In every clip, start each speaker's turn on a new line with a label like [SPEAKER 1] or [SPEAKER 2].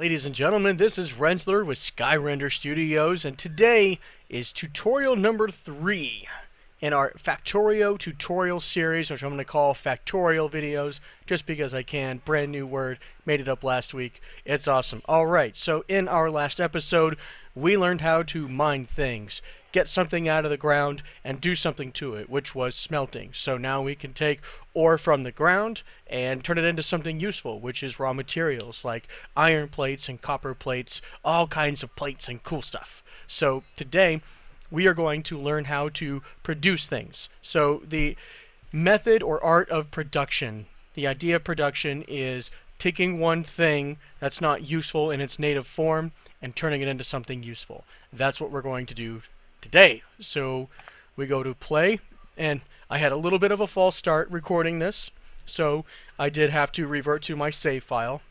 [SPEAKER 1] Ladies and gentlemen, this is Rensler with Skyrender Studios, and today is tutorial number 3 in our Factorio tutorial series, which I'm going to call Factorial videos, just because I can. Brand new word, made it up last week. It's awesome. Alright, so in our last episode, we learned how to mine things, get something out of the ground, and do something to it, which was smelting. So now we can take ore from the ground and turn it into something useful, which is raw materials like iron plates and copper plates, all kinds of plates and cool stuff. So today we are going to learn how to produce things. So the method or art of production, the idea of production is taking one thing that's not useful in its native form and turning it into something useful. That's what we're going to do today. So we go to play, and I had a little bit of a false start recording this, so I did have to revert to my save file,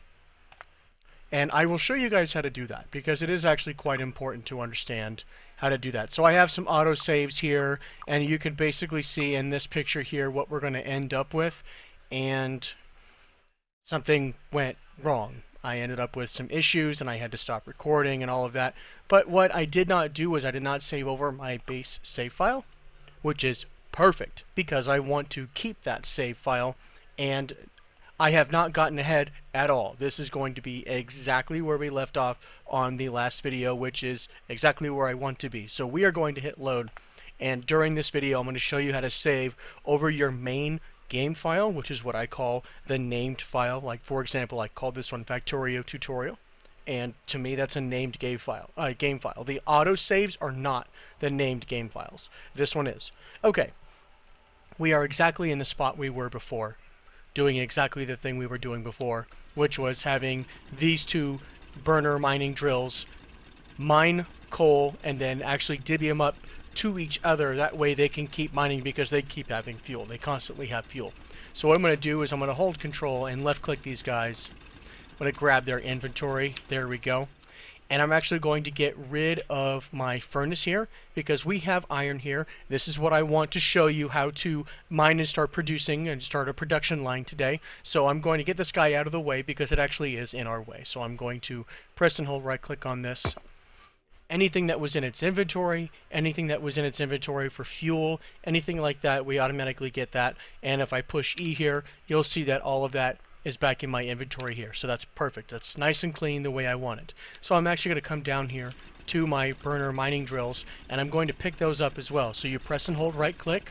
[SPEAKER 1] and I will show you guys how to do that because it is actually quite important to understand how to do that. So I have some auto saves here, and you could basically see in this picture here what we're going to end up with, and something went wrong. I ended up with some issues and I had to stop recording and all of that. But what I did not do was I did not save over my base save file, which is perfect because I want to keep that save file, and I have not gotten ahead at all. This is going to be exactly where we left off on the last video, which is exactly where I want to be. So we are going to hit load, and during this video I'm going to show you how to save over your main game file, which is what I call the named file. Like, for example, I called this one Factorio tutorial, and to me that's a named game file. The auto saves are not the named game files. This one is. Okay, we are exactly in the spot we were before, doing exactly the thing we were doing before, which was having these two burner mining drills mine coal and then actually divvy them up to each other. That way they can keep mining because they keep having fuel. They constantly have fuel. So what I'm going to do is I'm going to hold control and left click these guys. I'm going to grab their inventory. There we go. And I'm actually going to get rid of my furnace here because we have iron here. This is what I want to show you how to mine and start producing and start a production line today. So I'm going to get this guy out of the way because it actually is in our way. So I'm going to press and hold right click on this. Anything that was in its inventory, anything that was in its inventory for fuel, anything like that, we automatically get that. And if I push E here, you'll see that all of that is back in my inventory here. So that's perfect. That's nice and clean the way I want it. So I'm actually going to come down here to my burner mining drills, and I'm going to pick those up as well. So you press and hold right click.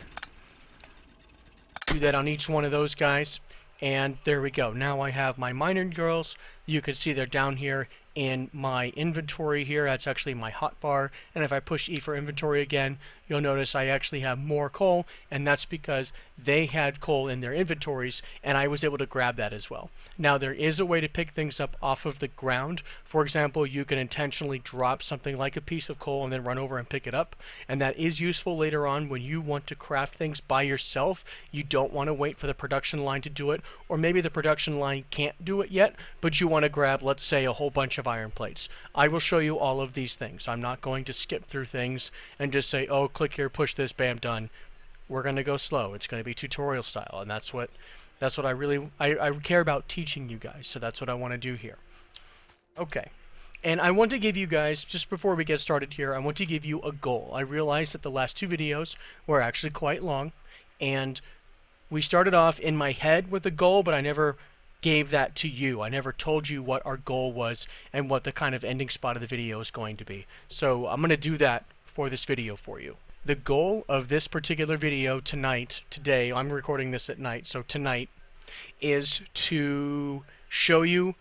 [SPEAKER 1] Do that on each one of those guys. And there we go. Now I have my miner drills. You can see they're down here in my inventory here. That's actually my hotbar. And if I push E for inventory again, you'll notice I actually have more coal, and that's because they had coal in their inventories and I was able to grab that as well. Now there is a way to pick things up off of the ground. For example, you can intentionally drop something like a piece of coal and then run over and pick it up, and that is useful later on when you want to craft things by yourself. You don't want to wait for the production line to do it, or maybe the production line can't do it yet, but you want to grab, let's say, a whole bunch of iron plates. I will show you all of these things. I'm not going to skip through things and just say, oh, click here, push this, bam, done. We're going to go slow. It's going to be tutorial style, and that's what I care about teaching you guys, so that's what I want to do here. Okay. And I want to give you guys, just before we get started here, I want to give you a goal. I realize that the last two videos were actually quite long, and we started off in my head with a goal, but I never gave that to you. I never told you what our goal was and what the kind of ending spot of the video is going to be. So I'm going to do that for this video for you. The goal of this particular video today, I'm recording this at night, so tonight, is to show you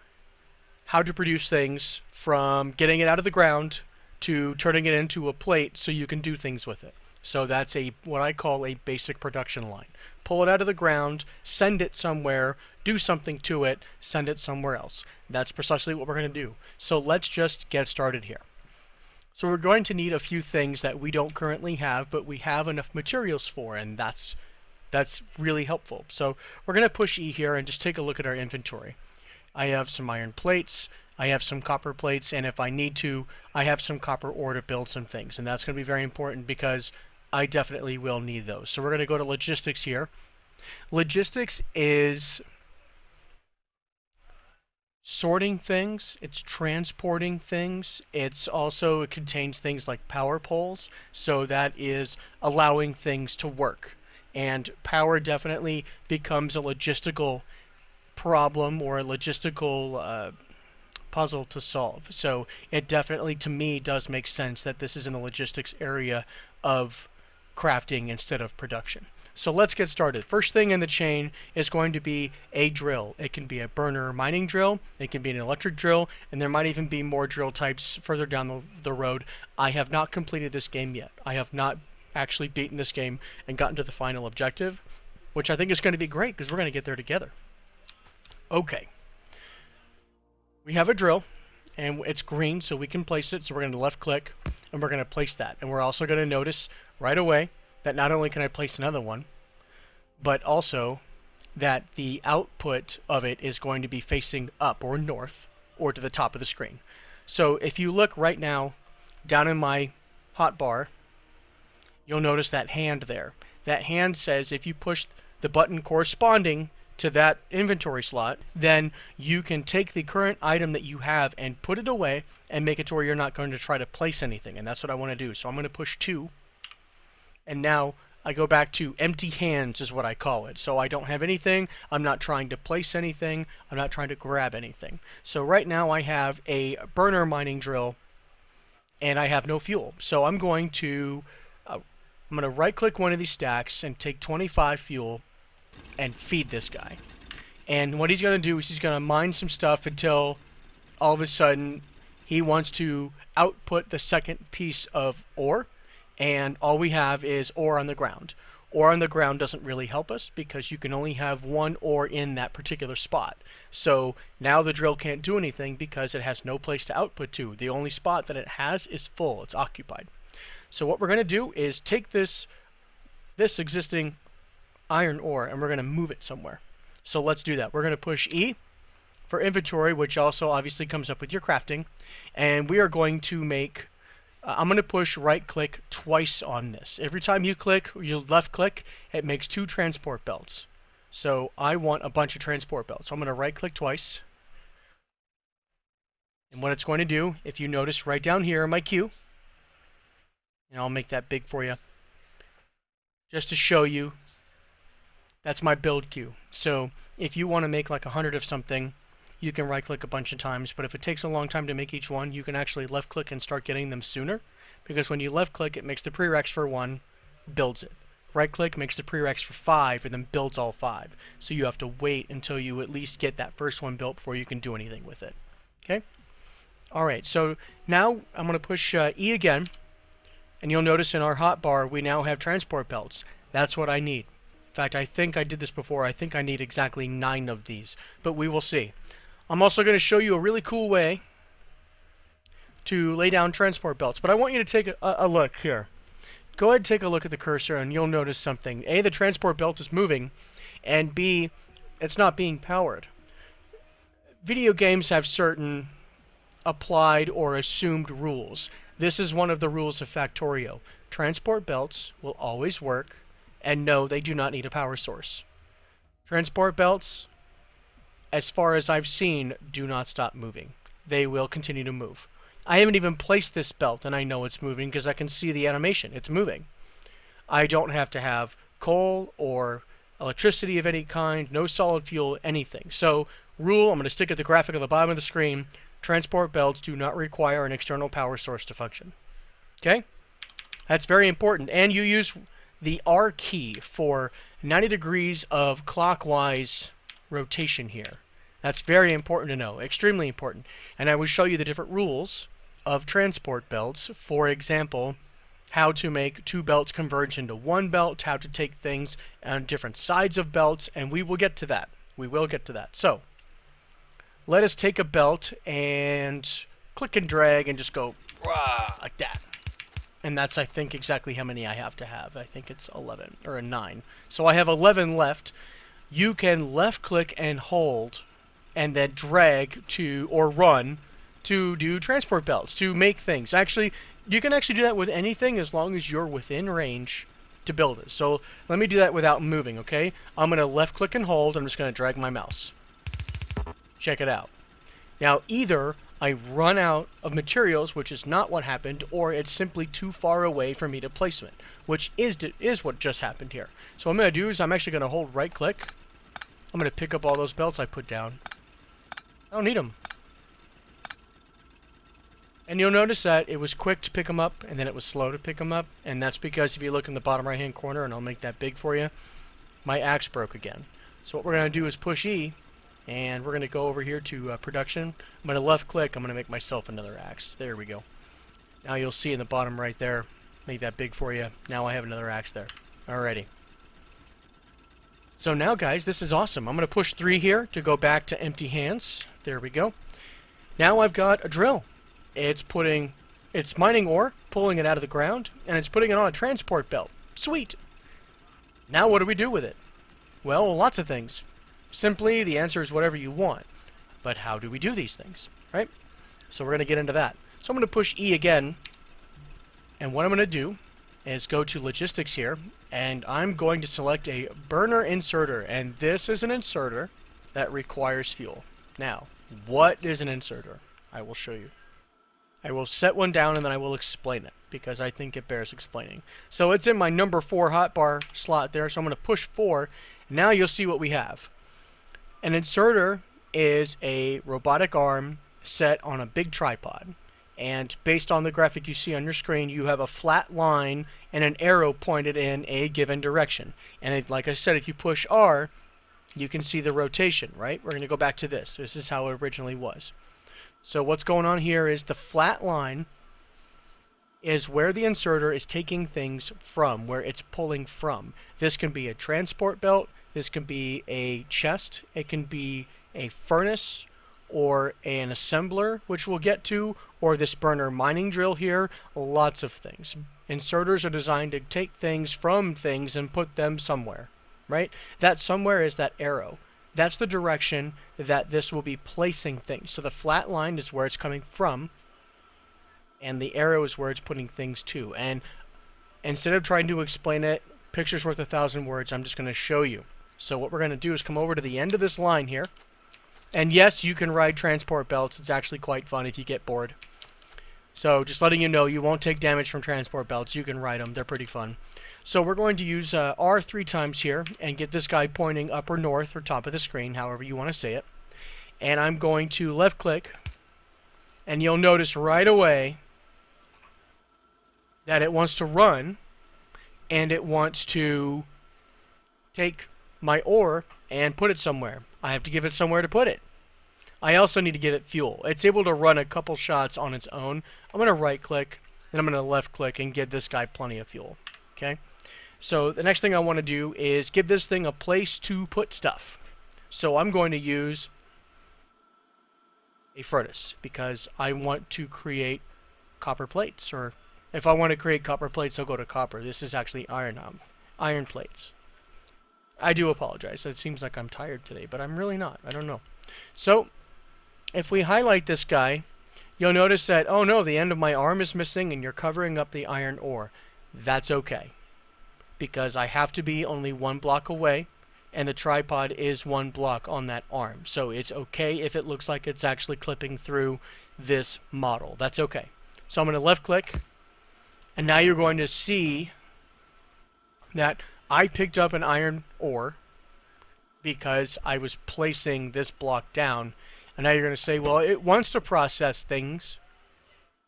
[SPEAKER 1] how to produce things from getting it out of the ground to turning it into a plate so you can do things with it. So that's what I call a basic production line. Pull it out of the ground, send it somewhere, do something to it, send it somewhere else. That's precisely what we're going to do. So let's just get started here. So we're going to need a few things that we don't currently have, but we have enough materials for, and that's really helpful. So we're going to push E here and just take a look at our inventory. I have some iron plates, I have some copper plates, and if I need to, I have some copper ore to build some things. And that's going to be very important because I definitely will need those. So we're going to go to logistics here. Logistics is sorting things, it's transporting things, it contains things like power poles, so that is allowing things to work. And power definitely becomes a logistical problem or a logistical puzzle to solve. So it definitely, to me, does make sense that this is in the logistics area of crafting instead of production. So let's get started. First thing in the chain is going to be a drill. It can be a burner mining drill, it can be an electric drill, and there might even be more drill types further down the road. I have not completed this game yet. I have not actually beaten this game and gotten to the final objective, which I think is going to be great because we're going to get there together. Okay. We have a drill, and it's green, so we can place it. So we're going to left click, and we're going to place that. And we're also going to notice right away that not only can I place another one, but also that the output of it is going to be facing up or north or to the top of the screen. So if you look right now down in my hotbar, you'll notice that hand there. That hand says if you push the button corresponding to that inventory slot, then you can take the current item that you have and put it away and make it to where you're not going to try to place anything. And that's what I want to do. So I'm going to push 2. And now I go back to empty hands is what I call it. So I don't have anything. I'm not trying to place anything. I'm not trying to grab anything. So right now I have a burner mining drill and I have no fuel. So I'm going to right click one of these stacks and take 25 fuel and feed this guy. And what he's going to do is he's going to mine some stuff until all of a sudden he wants to output the second piece of ore, and all we have is ore on the ground. Ore on the ground doesn't really help us because you can only have one ore in that particular spot. So now the drill can't do anything because it has no place to output to. The only spot that it has is full, it's occupied. So what we're going to do is take this existing iron ore and we're going to move it somewhere. So let's do that. We're going to push E for inventory, which also obviously comes up with your crafting, and we are going to make I'm going to push right click twice on this. Every time you click, you left click, it makes 2 transport belts. So I want a bunch of transport belts. So I'm going to right click twice. And what it's going to do, if you notice right down here in my queue, and I'll make that big for you, just to show you, that's my build queue. So if you want to make like 100 of something, you can right click a bunch of times, but if it takes a long time to make each one, you can actually left click and start getting them sooner, because when you left click, it makes the prereqs for 1, builds it. Right click makes the prereqs for 5, and then builds all 5. So you have to wait until you at least get that first one built before you can do anything with it. Okay? Alright, so now I'm going to push E again, and you'll notice in our hotbar we now have transport belts. That's what I need. In fact, I think I did this before. I think I need exactly 9 of these, but we will see. I'm also going to show you a really cool way to lay down transport belts, but I want you to take a look here. Go ahead and take a look at the cursor and you'll notice something. A, the transport belt is moving, and B, it's not being powered. Video games have certain applied or assumed rules. This is one of the rules of Factorio. Transport belts will always work, and no, they do not need a power source. Transport belts, as far as I've seen, do not stop moving. They will continue to move. I haven't even placed this belt and I know it's moving because I can see the animation. It's moving. I don't have to have coal or electricity of any kind, no solid fuel, anything. So, rule, I'm going to stick at the graphic at the bottom of the screen, transport belts do not require an external power source to function. Okay? That's very important. And you use the R key for 90 degrees of clockwise rotation here. That's very important to know, extremely important. And I will show you the different rules of transport belts. For example, how to make 2 belts converge into 1 belt, how to take things on different sides of belts, and we will get to that. We will get to that. So, let us take a belt and click and drag and just go like that. And that's, I think, exactly how many I have to have. I think it's 11, or a 9. So I have 11 left. You can left click and hold and then drag to, or run, to do transport belts, to make things. Actually, you can actually do that with anything as long as you're within range to build it. So let me do that without moving, okay? I'm going to left click and hold. I'm just going to drag my mouse. Check it out. Now, either I run out of materials, which is not what happened, or it's simply too far away for me to place it, which is what just happened here. So what I'm going to do is I'm actually going to hold right click. I'm going to pick up all those belts I put down. I don't need them. And you'll notice that it was quick to pick them up, and then it was slow to pick them up. And that's because if you look in the bottom right-hand corner, and I'll make that big for you, my axe broke again. So what we're going to do is push E, and we're going to go over here to production. I'm going to left-click. I'm going to make myself another axe. There we go. Now you'll see in the bottom right there, make that big for you. Now I have another axe there. Alrighty. So now, guys, this is awesome. I'm going to push 3 here to go back to empty hands. There we go. Now I've got a drill. It's mining ore, pulling it out of the ground, and it's putting it on a transport belt. Sweet! Now what do we do with it? Well, lots of things. Simply, the answer is whatever you want. But how do we do these things, right? So we're going to get into that. So I'm going to push E again, and what I'm going to do is go to logistics here, and I'm going to select a burner inserter, and this is an inserter that requires fuel. Now, what is an inserter? I will show you. I will set one down and then I will explain it because I think it bears explaining. So it's in my number 4 hotbar slot there, so I'm going to push 4. Now you'll see what we have. An inserter is a robotic arm set on a big tripod. And based on the graphic you see on your screen, you have a flat line and an arrow pointed in a given direction. And like I said, if you push R, you can see the rotation, right? We're going to go back to this. This is how it originally was. So what's going on here is the flat line is where the inserter is taking things from, where it's pulling from. This can be a transport belt, this can be a chest, it can be a furnace, or an assembler, which we'll get to, or this burner mining drill here, lots of things. Inserters are designed to take things from things and put them somewhere, right? That somewhere is that arrow. That's the direction that this will be placing things. So the flat line is where it's coming from, and the arrow is where it's putting things to. And instead of trying to explain it, picture's worth 1,000 words, I'm just going to show you. So what we're going to do is come over to the end of this line here. And yes, you can ride transport belts. It's actually quite fun if you get bored. So just letting you know, you won't take damage from transport belts. You can ride them. They're pretty fun. So we're going to use R 3 times here and get this guy pointing up or north or top of the screen, however you want to say it. And I'm going to left click, and you'll notice right away that it wants to run, and it wants to take my ore and put it somewhere. I have to give it somewhere to put it. I also need to give it fuel. It's able to run a couple shots on its own. I'm going to right click, and I'm going to left click and give this guy plenty of fuel. Okay? So the next thing I want to do is give this thing a place to put stuff. So I'm going to use a furnace because I want to create copper plates. Or if I want to create copper plates, I'll go to copper. This is actually iron plates. I do apologize. It seems like I'm tired today, but I'm really not. I don't know. So if we highlight this guy, you'll notice that, oh no, the end of my arm is missing and you're covering up the iron ore. That's okay, because I have to be only 1 block away, and the tripod is 1 block on that arm. So it's okay if it looks like it's actually clipping through this model. That's okay. So I'm going to left click, and now you're going to see that I picked up an iron ore because I was placing this block down. And now you're going to say, well, it wants to process things,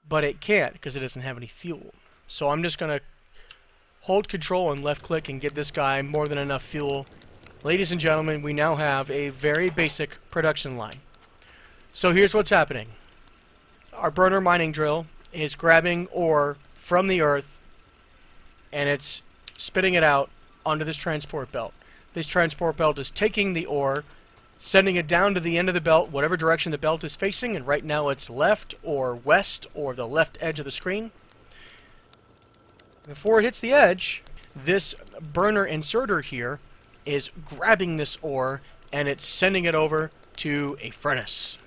[SPEAKER 1] but it can't because it doesn't have any fuel. So I'm just going to hold control and left click and give this guy more than enough fuel. Ladies and gentlemen, we now have a very basic production line. So here's what's happening. Our burner mining drill is grabbing ore from the earth, and it's spitting it out onto this transport belt. This transport belt is taking the ore, sending it down to the end of the belt, whatever direction the belt is facing, and right now it's left or west or the left edge of the screen. Before it hits the edge, this burner inserter here is grabbing this ore and it's sending it over to a furnace.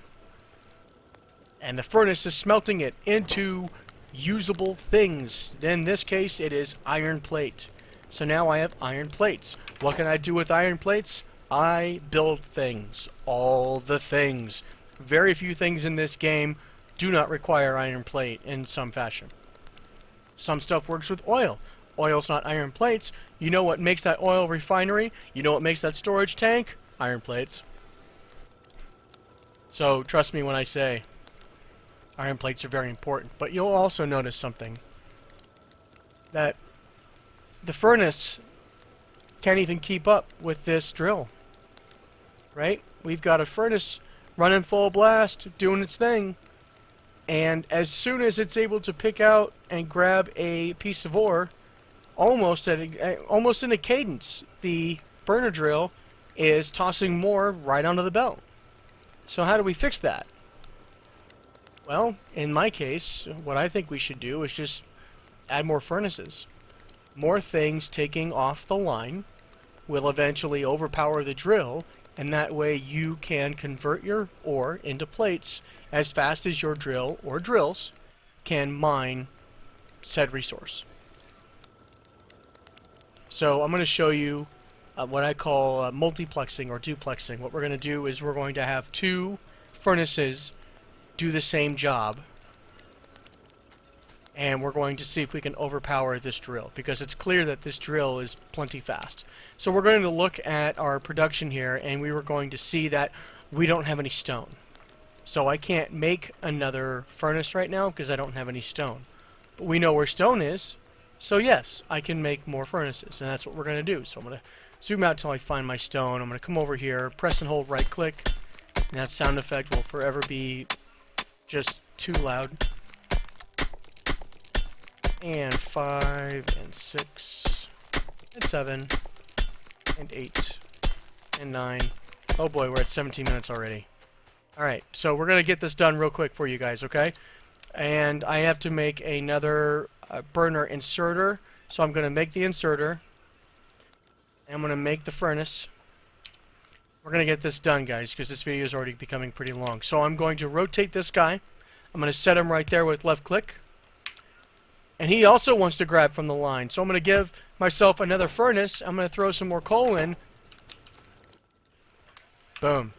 [SPEAKER 1] And the furnace is smelting it into usable things. In this case, it is iron plate. So now I have iron plates. What can I do with iron plates? I build things. All the things. Very few things in this game do not require iron plate in some fashion. Some stuff works with oil. Oil's not iron plates. You know what makes that oil refinery? You know what makes that storage tank? Iron plates. So trust me when I say iron plates are very important. But you'll also notice something. That the furnace can't even keep up with this drill. Right? We've got a furnace running full blast, doing its thing. And as soon as it's able to pick out and grab a piece of ore, almost in a cadence, the burner drill is tossing more right onto the belt. So how do we fix that? Well, in my case, what I think we should do is just add more furnaces. More things taking off the line will eventually overpower the drill, and that way you can convert your ore into plates as fast as your drill or drills can mine said resource. So I'm going to show you what I call multiplexing or duplexing. What we're going to do is we're going to have two furnaces do the same job, and we're going to see if we can overpower this drill, because it's clear that this drill is plenty fast. So we're going to look at our production here, and we were going to see that we don't have any stone. So I can't make another furnace right now because I don't have any stone. But we know where stone is, so yes, I can make more furnaces, and that's what we're going to do. So I'm going to zoom out till I find my stone. I'm going to come over here, press and hold right click, and that sound effect will forever be just too loud. And 5, and 6, and 7, and 8, and 9. Oh boy, we're at 17 minutes already. Alright, so we're going to get this done real quick for you guys, okay? And I have to make another burner inserter. So I'm going to make the inserter. I'm going to make the furnace. We're going to get this done, guys, because this video is already becoming pretty long. So I'm going to rotate this guy. I'm going to set him right there with left click. And he also wants to grab from the line. So I'm going to give myself another furnace. I'm going to throw some more coal in. Boom.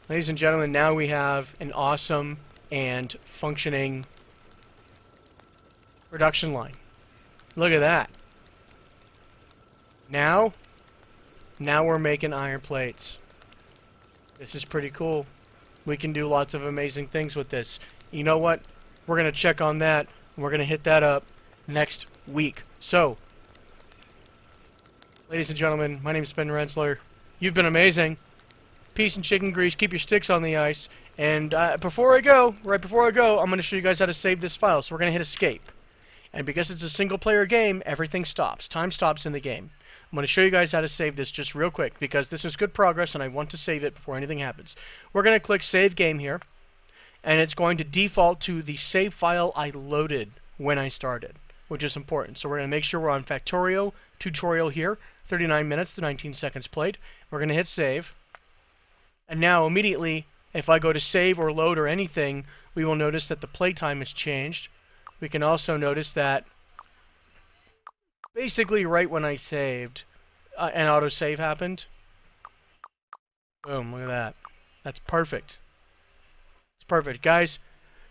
[SPEAKER 1] Ladies and gentlemen, now we have an awesome and functioning production line. Look at that. Now we're making iron plates. This is pretty cool. We can do lots of amazing things with this. You know what? We're going to check on that. We're going to hit that up next week. So, ladies and gentlemen, my name is Ben Rensler. You've been amazing. Peace and chicken grease. Keep your sticks on the ice. And right before I go, I'm going to show you guys how to save this file. So we're going to hit escape. And because it's a single player game, everything stops. Time stops in the game. I'm going to show you guys how to save this just real quick, because this is good progress and I want to save it before anything happens. We're going to click Save Game here, and it's going to default to the save file I loaded when I started, which is important. So we're going to make sure we're on Factorio tutorial here, 39 minutes to 19 seconds played. We're going to hit save. And now immediately, if I go to save or load or anything, we will notice that the playtime has changed. We can also notice that basically right when I saved, an autosave happened. Boom, look at that. That's perfect. It's perfect. Guys,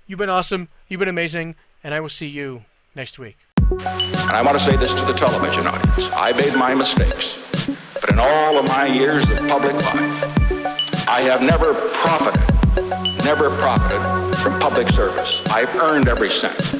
[SPEAKER 1] you've been awesome, you've been amazing, and I will see you next week.
[SPEAKER 2] And I want to say this to the television audience. I made my mistakes, but in all of my years of public life, I have never profited from public service. I've earned every cent.